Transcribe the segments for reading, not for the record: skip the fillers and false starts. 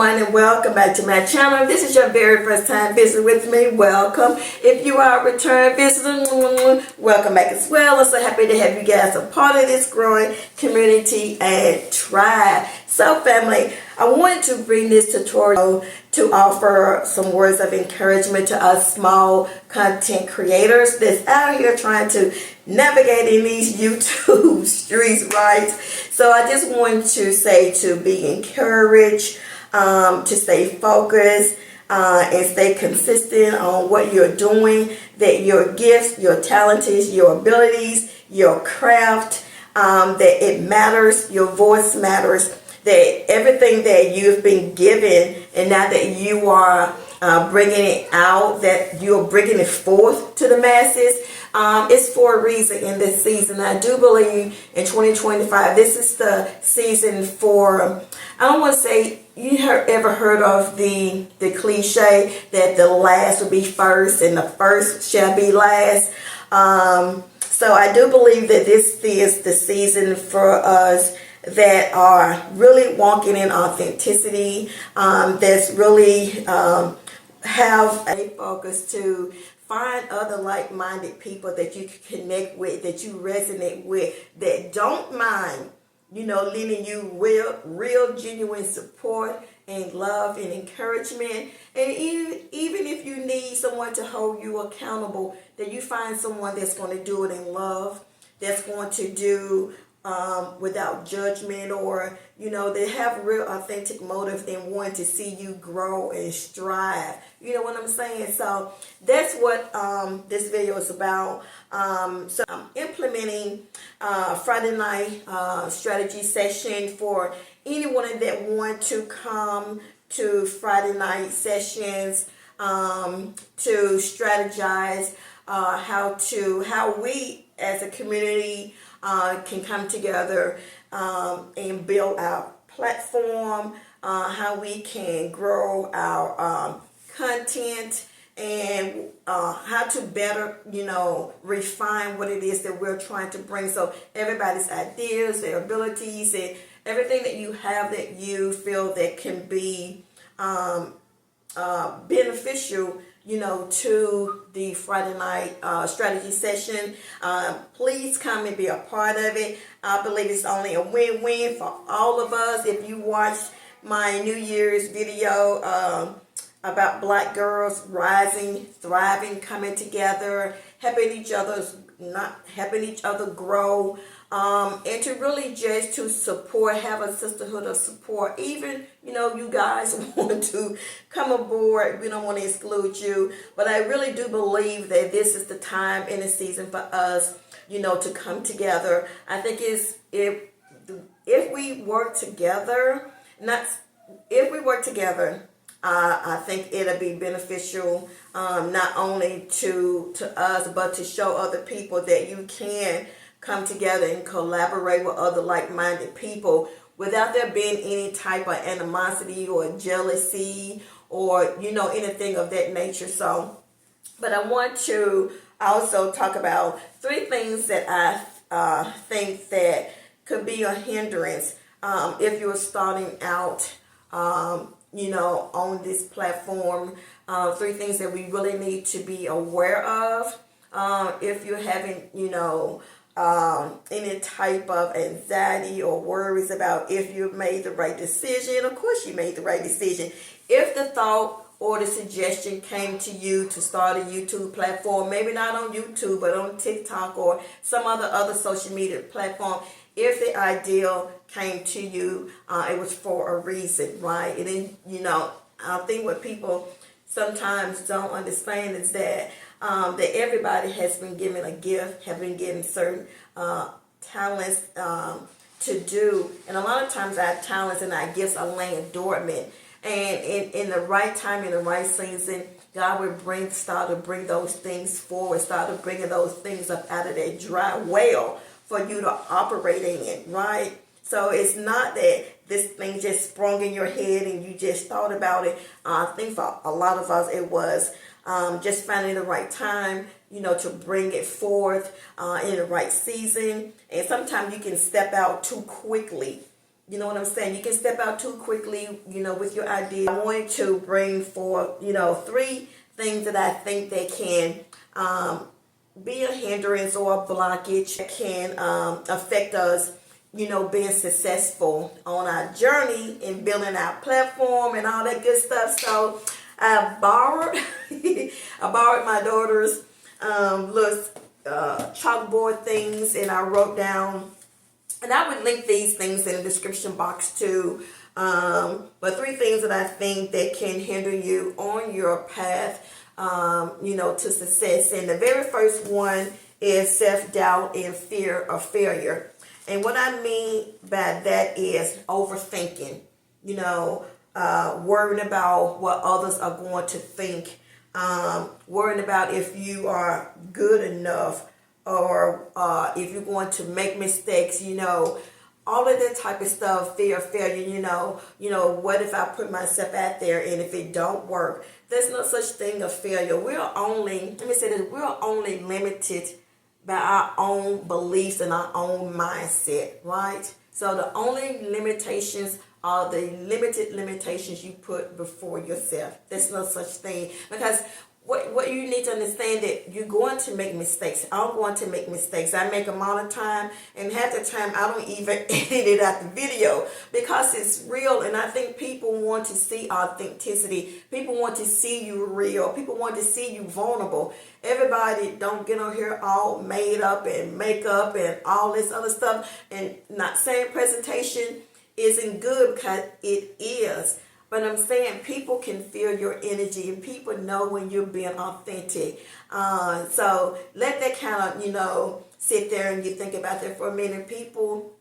And welcome back to my channel. If this is your very first time visiting with me, welcome. If you are a return visitor, welcome back as well. I'm so happy to have you guys a part of this growing community and tribe. So family, I wanted to bring this tutorial to offer some words of encouragement to us small content creators that's out here trying to navigate in these YouTube streets, right? So I just want to say to be encouraged, to stay focused and stay consistent on what you're doing, that your gifts, your talents, your abilities, your craft, that it matters, your voice matters, that everything that you've been given and now that you are bringing it out, that you're bringing it forth to the masses, it's for a reason in this season. I do believe in 2025, this is the season for, I don't want to say, ever heard of the cliche that the last will be first and the first shall be last? So I do believe that this is the season for us that are really walking in authenticity, that's really have a focus to find other like-minded people that you can connect with, that you resonate with, that don't mind, lending you real genuine support and love and encouragement. And even if you need someone to hold you accountable, that you find someone that's going to do it in love, that's going to do without judgment, or they have real authentic motive and want to see you grow and strive. You know what I'm saying? So that's what this video is about. So I'm implementing Friday night strategy session for anyone that want to come to Friday night sessions to strategize how we as a community can come together and build our platform, how we can grow our content, and how to better, refine what it is that we're trying to bring. So everybody's ideas, their abilities, and everything that you have that you feel that can be beneficial, to the Friday night strategy session. Please come and be a part of it. I believe it's only a win-win for all of us. If you watch my New Year's video about Black girls rising, thriving, coming together, helping each other grow, and to really just to support, have a sisterhood of support. Even, you guys want to come aboard, we don't want to exclude you, but I really do believe that this is the time in the season for us, to come together. I think if we work together, I think it'll be beneficial, not only to us, but to show other people that you can come together and collaborate with other like-minded people without there being any type of animosity or jealousy or, anything of that nature. So, but I want to also talk about 3 things that I think that could be a hindrance if you're starting out, on this platform. 3 things that we really need to be aware of if you're having, any type of anxiety or worries about if you made the right decision. Of course you made the right decision. If the thought or the suggestion came to you to start a YouTube platform, maybe not on YouTube, but on TikTok or some other social media platform, if the ideal came to you, it was for a reason, right? And then, I think what people sometimes don't understand is that that everybody has been given a gift, have been given certain talents to do. And a lot of times our talents and our gifts are laying dormant. And in the right time, in the right season, God will start to bring those things forward, start to bringing those things up out of that dry well for you to operate in it, right? So it's not that this thing just sprung in your head and you just thought about it. I think for a lot of us, it was just finding the right time, to bring it forth in the right season. And sometimes you can step out too quickly You know what I'm saying? You can step out too quickly, with your idea. I want to bring forth, 3 things that I think that can be a hindrance or a blockage that can affect us, being successful on our journey in building our platform and all that good stuff. So I borrowed, I borrowed my daughter's little chalkboard things, and I wrote down. And I would link these things in the description box too. But 3 things that I think that can hinder you on your path, to success. And the very first one is self-doubt and fear of failure. And what I mean by that is overthinking, worrying about what others are going to think, worrying about if you are good enough, or if you're going to make mistakes, all of that type of stuff, fear of failure, what if I put myself out there and if it don't work? There's no such thing as failure. We're only limited by our own beliefs and our own mindset, right? So the only limitations are the limited limitations you put before yourself. There's no such thing, because what you need to understand that you're going to make mistakes. I'm going to make mistakes. I make them all the time, and half the time I don't even edit it out the video because it's real. And I think people want to see authenticity. People want to see you real. People want to see you vulnerable. Everybody don't get on here all made up and makeup and all this other stuff. And not saying presentation isn't good, because it is. But I'm saying people can feel your energy, and people know when you're being authentic. So let that kind of, sit there and you think about that for a minute. People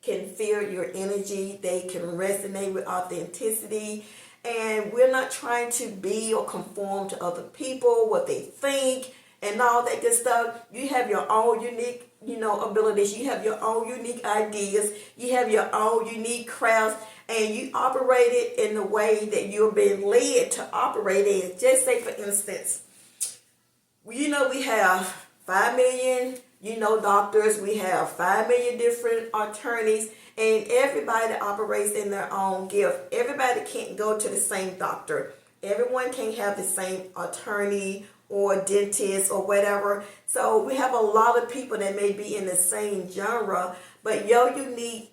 can feel your energy. They can resonate with authenticity. And we're not trying to be or conform to other people, what they think, and all that good stuff. You have your own unique, abilities. You have your own unique ideas. You have your own unique crafts. And you operate it in the way that you're being led to operate in. Just say, for instance, we have 5 million, doctors. We have 5 million different attorneys, and everybody operates in their own gift. Everybody can't go to the same doctor. Everyone can't have the same attorney or dentist or whatever. So we have a lot of people that may be in the same genre, but your uniqueness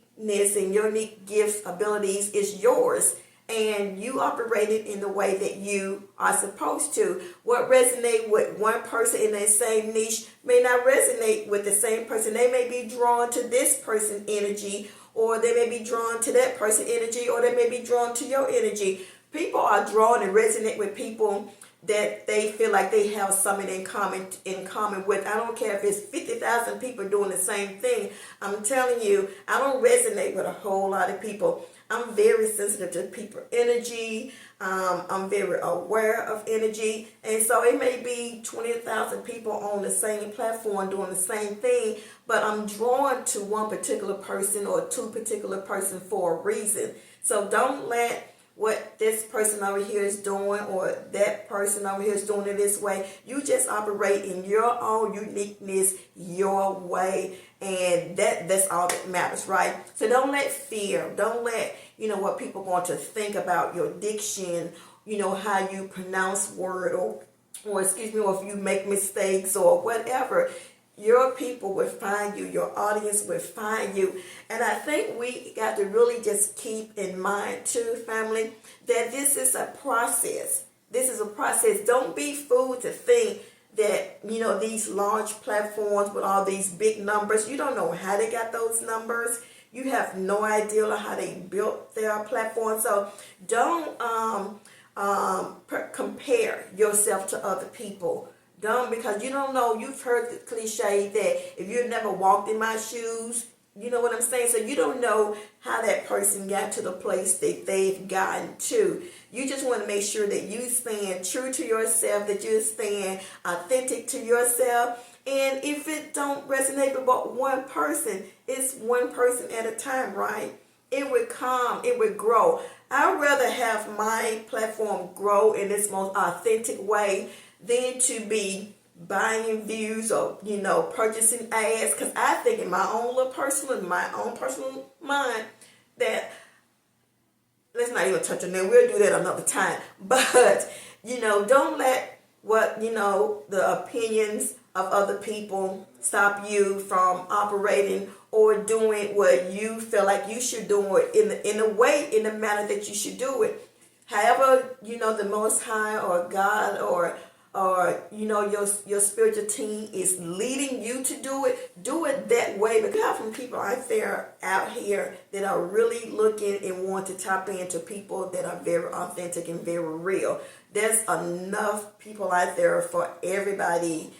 and your unique gifts, abilities is yours, and you operate it in the way that you are supposed to. What resonates with one person in that same niche may not resonate with the same person. They may be drawn to this person's energy, or they may be drawn to that person's energy, or they may be drawn to your energy. People are drawn and resonate with people that they feel like they have something in common with. I don't care if it's 50,000 people doing the same thing. I'm telling you, I don't resonate with a whole lot of people. I'm very sensitive to people's energy. I'm very aware of energy. And so it may be 20,000 people on the same platform doing the same thing, but I'm drawn to one particular person or 2 particular person for a reason. So don't let what this person over here is doing or that person over here is doing it this way. You just operate in your own uniqueness, your way, and that's all that matters, right? So don't let fear, don't let what people are going to think about your diction, how you pronounce word, or excuse me, or if you make mistakes or whatever. Your people will find you. Your audience will find you. And I think we got to really just keep in mind too, family, that this is a process. This is a process. Don't be fooled to think that, these large platforms with all these big numbers, you don't know how they got those numbers. You have no idea how they built their platform. So don't compare yourself to other people. Because you don't know. You've heard the cliche that if you've never walked in my shoes, you know what I'm saying? So you don't know how that person got to the place that they've gotten to. You just want to make sure that you stand true to yourself, that you stand authentic to yourself. And if it don't resonate with but one person, it's one person at a time, right? It would come, it would grow. I'd rather have my platform grow in its most authentic way than to be buying views or purchasing ads. Because I think in my own personal mind, that, let's not even touch on that. We'll do that another time. But, don't let what, the opinions of other people stop you from operating or doing what you feel like you should do it in the manner that you should do it. However, the Most High or God or your spiritual team is leading you to do it that way. Because I have some people out here that are really looking and want to tap into people that are very authentic and very real. There's enough people out there for everybody,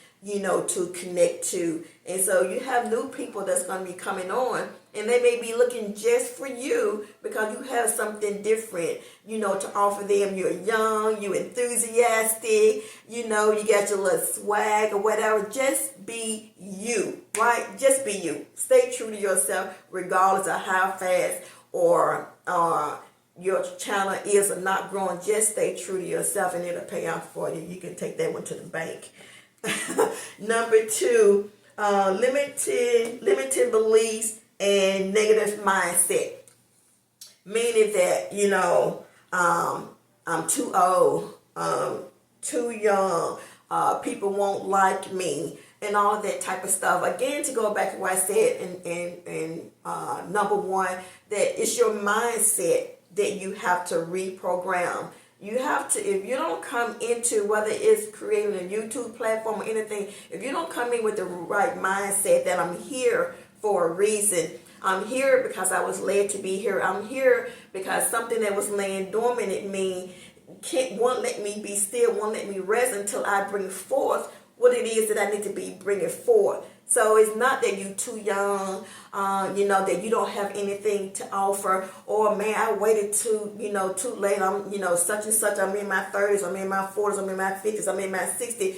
to connect to. And so you have new people that's going to be coming on, and they may be looking just for you because you have something different, to offer them. You're young, you're enthusiastic, you got your little swag or whatever. Just be you, right? Just be you. Stay true to yourself regardless of how fast or your channel is or not growing. Just stay true to yourself and it'll pay off for you. You can take that one to the bank. Number 2, limited beliefs and negative mindset. Meaning that, I'm too old, too young, people won't like me, and all that type of stuff. Again, to go back to what I said in number 1, that it's your mindset that you have to reprogram. You have to, if you don't come into, whether it's creating a YouTube platform or anything, if you don't come in with the right mindset that I'm here for a reason, I'm here because I was led to be here, I'm here because something that was laying dormant in me won't let me be still, won't let me rest until I bring forth what it is that I need to be bringing forth. So it's not that you're too young, that you don't have anything to offer, or man, I waited too late. I'm, such and such. I'm in my 30s, I'm in my 40s, I'm in my 50s, I'm in my 60s.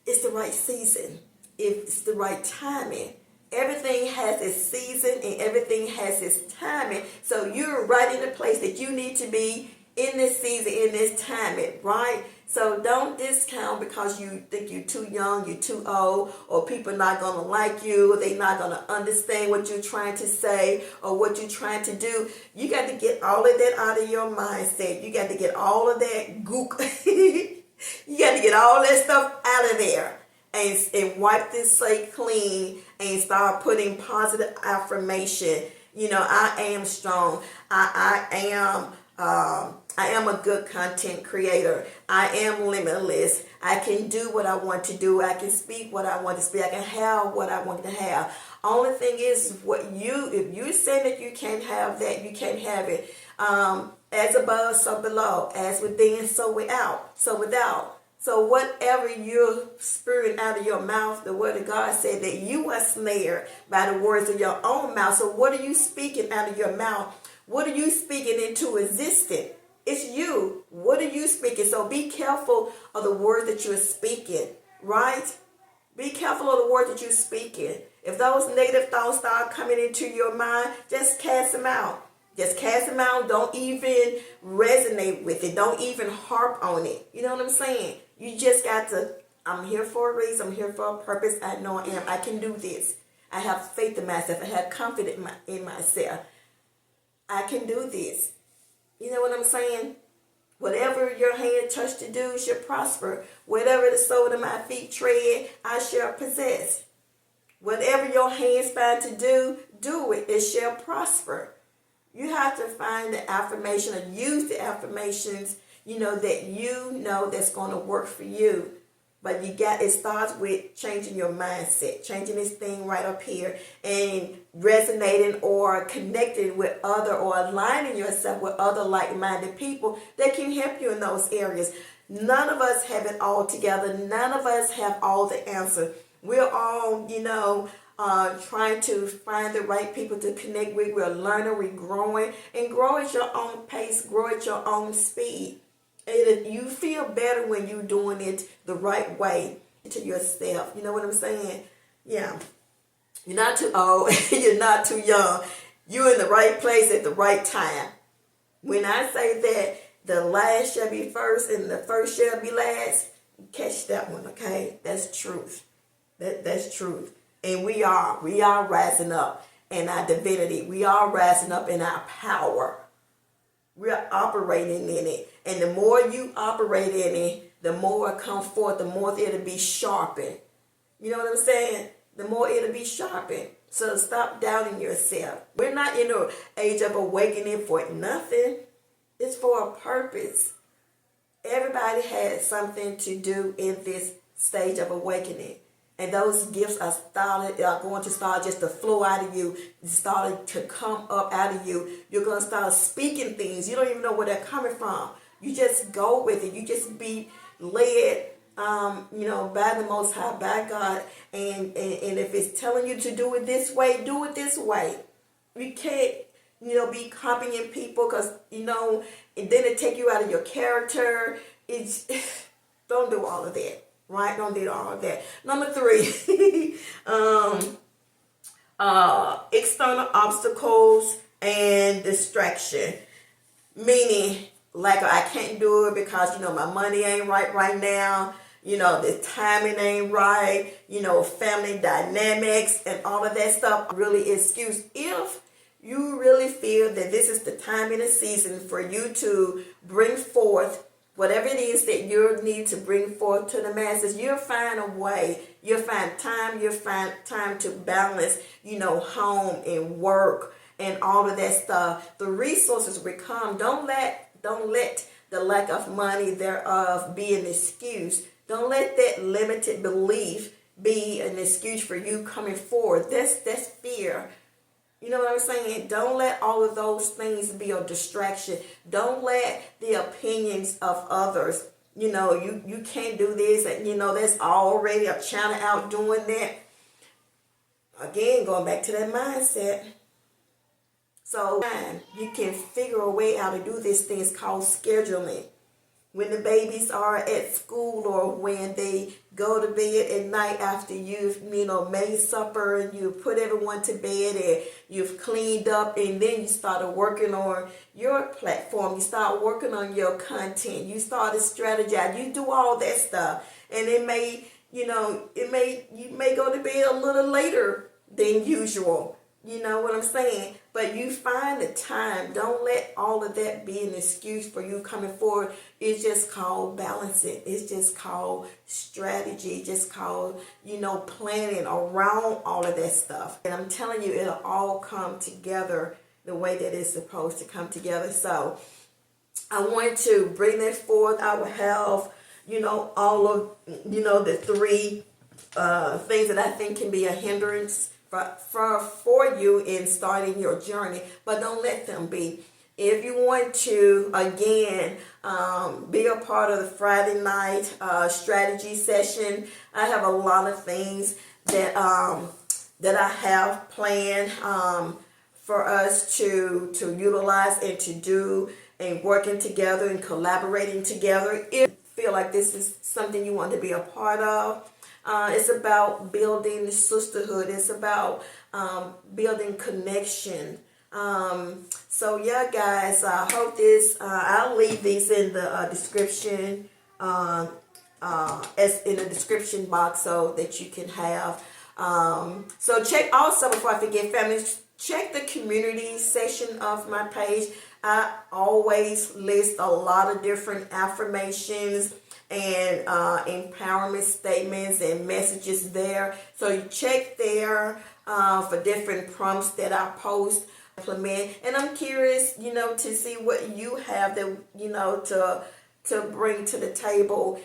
It's the right season. It's the right timing. Everything has its season and everything has its timing. So you're right in the place that you need to be in this season, in this timing, right? So don't discount because you think you're too young, you're too old, or people not going to like you, or they're not going to understand what you're trying to say or what you're trying to do. You got to get all of that out of your mindset. You got to get all of that gook. You got to get all that stuff out of there and wipe this slate clean and start putting positive affirmation. I am strong. I am a good content creator. I am limitless. I can do what I want to do. I can speak what I want to speak. I can have what I want to have. Only thing is, if you say that you can't have that, you can't have it. As above, so below. As within, so without. So whatever you're spewing out of your mouth, the word of God said that you are snared by the words of your own mouth. So what are you speaking out of your mouth? What are you speaking into existence? It's you. What are you speaking? So be careful of the words that you're speaking, right? Be careful of the words that you're speaking. If those negative thoughts start coming into your mind, just cast them out. Just cast them out. Don't even resonate with it. Don't even harp on it. You know what I'm saying? You just got to, I'm here for a reason. I'm here for a purpose. I know I am. I can do this. I have faith in myself. I have confidence in myself. I can do this. You know what I'm saying? Whatever your hand touch to do shall prosper. Whatever the sole of my feet tread, I shall possess. Whatever your hands find to do, do it. It shall prosper. You have to find the affirmation or use the affirmations, that that's going to work for you. But it starts with changing your mindset, changing this thing right up here and resonating or connecting with other or aligning yourself with other like-minded people that can help you in those areas. None of us have it all together. None of us have all the answer. We're all, trying to find the right people to connect with. We're learning, we're growing, and grow at your own pace, grow at your own speed. You feel better when you're doing it the right way to yourself. You know what I'm saying? Yeah. You're not too old. You're not too young. You're in the right place at the right time. When I say that the last shall be first and the first shall be last, catch that one, okay? That's truth. That's truth. And we are rising up. in our divinity. We are rising up in our power. We're operating in it. And the more you operate in it, the more it comes forth, the more it'll be sharpened. You know what I'm saying? The more it'll be sharpened. So stop doubting yourself. We're not in the age of awakening for nothing. It's for a purpose. Everybody has something to do in this stage of awakening. And those gifts are going to start just to flow out of you, starting to come up out of you. You're going to start speaking things. You don't even know where they're coming from. You just go with it. You just be led, by the Most High, by God. And if it's telling you to do it this way, do it this way. You can't, be copying people because, and then it take you out of your character. It's don't do all of that. Right? Don't do all of that. Number 3, external obstacles and distraction. Meaning, like, I can't do it because, my money ain't right now. The timing ain't right. Family dynamics and all of that stuff really excuse. If you really feel that this is the time and the season for you to bring forth whatever it is that you need to bring forth to the masses, you'll find a way. You'll find time. You'll find time to balance, home and work and all of that stuff. The resources will come. Don't let the lack of money thereof be an excuse. Don't let that limited belief be an excuse for you coming forward. That's fear. You know what I'm saying? Don't let all of those things be a distraction. Don't let the opinions of others, you can't do this, and there's already a channel out doing that. Again, going back to that mindset. So you can figure a way how to do this thing. It's called scheduling. When the babies are at school or when they go to bed at night after you've, made supper and you put everyone to bed and you've cleaned up, and then you started working on your platform. You start working on your content. You started strategizing. You do all that stuff. And you may go to bed a little later than usual. You know what I'm saying? But you find the time. Don't let all of that be an excuse for you coming forward. It's just called balancing. It's just called strategy. It's just called, planning around all of that stuff. And I'm telling you, it'll all come together the way that it's supposed to come together. So I want to bring that forth. I will have, all of, the 3 things that I think can be a hindrance for you in starting your journey, but don't let them be. If you want to, again, be a part of the Friday night strategy session, I have a lot of things that I have planned for us to utilize and to do, and working together and collaborating together. If you feel like this is something you want to be a part of, it's about building sisterhood. It's about building connection. So yeah, guys, I hope this. I'll leave these in the description, as in the description box, so that you can have. So check also, before I forget, families, check the community section of my page. I always list a lot of different affirmations and empowerment statements and messages there. So you check there for different prompts that I post, implement. And I'm curious, to see what you have that, to bring to the table.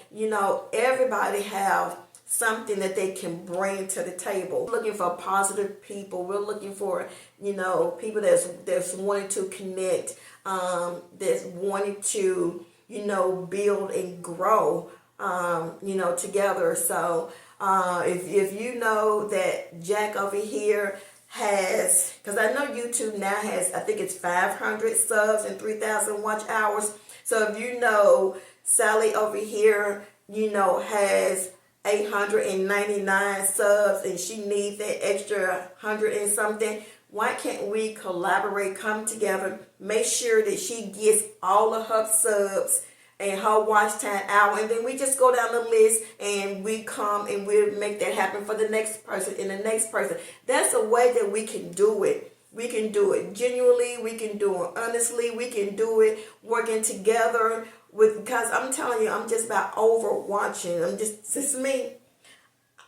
Everybody have something that they can bring to the table. We're looking for positive people. We're looking for, people that's wanting to connect, that's wanting to, build and grow, together. So if you know that Jack over here has, because I know YouTube now has, I think it's 500 subs and 3,000 watch hours. So if you know Sally over here, has 899 subs and she needs that extra 100 and something, why can't we collaborate, come together, make sure that she gets all of her subs and her watch time hour, and then we just go down the list and we come and we make that happen for the next person and the next person. That's a way that we can do it. We can do it genuinely, we can do it honestly, we can do it working together because I'm telling you, I'm just about overwatching. This is me.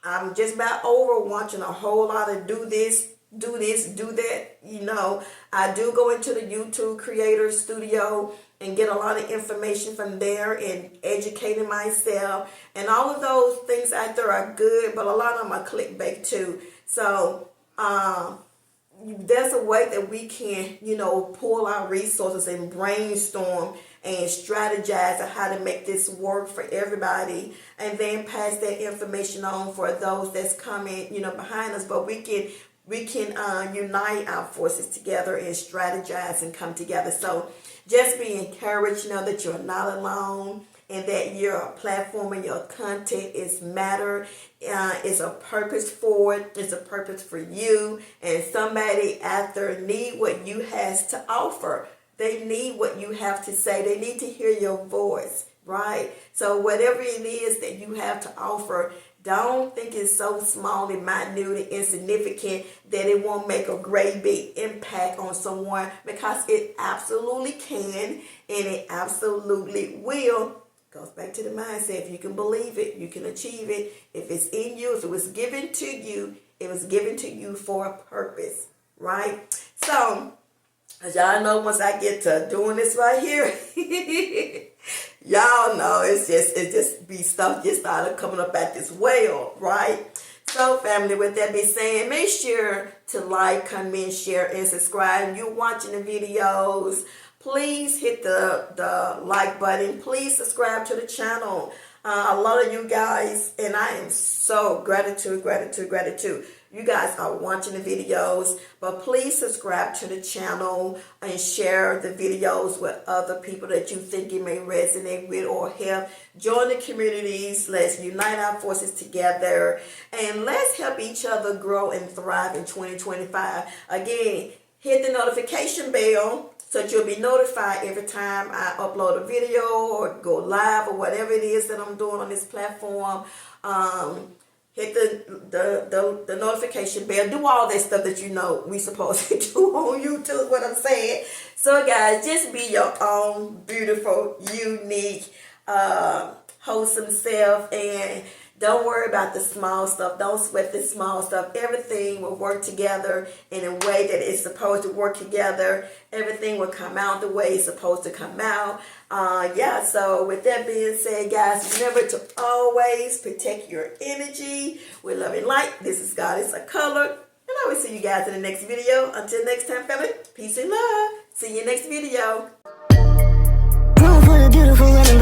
I'm just about overwatching a whole lot of do this, do that. You know, I do go into the YouTube creator studio and get a lot of information from there and educating myself. And all of those things out there are good, but a lot of them are clickbait too. So, there's a way that we can, pull our resources and brainstorm and strategize on how to make this work for everybody, and then pass that information on for those that's coming, behind us. But we can unite our forces together and strategize and come together. So just be encouraged, that you're not alone, and that your platform and your content is matter. It's a purpose for it. It's a purpose for you. And somebody out there need what you has to offer. They need what you have to say. They need to hear your voice, right? So whatever it is that you have to offer, don't think it's so small and minute and insignificant that it won't make a great big impact on someone, because it absolutely can and it absolutely will. Goes back to the mindset. If you can believe it, you can achieve it. If it's in you, if it was given to you, it was given to you for a purpose, right? So, as y'all know, once I get to doing this right here, y'all know it's just be stuff just started coming up at this well, right? So, family, with that being said, make sure to like, comment, share, and subscribe. You're watching the videos, please hit the like button. Please subscribe to the channel. A lot of you guys, and I am so gratitude. You guys are watching the videos, but please subscribe to the channel and share the videos with other people that you think it may resonate with or help. Join the communities. Let's unite our forces together, and let's help each other grow and thrive in 2025. Again, hit the notification bell so that you'll be notified every time I upload a video or go live or whatever it is that I'm doing on this platform. Hit the notification bell. Do all that stuff that we supposed to do on YouTube, is what I'm saying. So guys, just be your own beautiful, unique, wholesome self, and don't worry about the small stuff. Don't sweat the small stuff. Everything will work together in a way that it's supposed to work together. Everything will come out the way it's supposed to come out. So with that being said, guys, remember to always protect your energy with love and light. This is Goddess of Color, and I will see you guys in the next video. Until next time, family, peace and love. See you next video. Room full of beautiful women,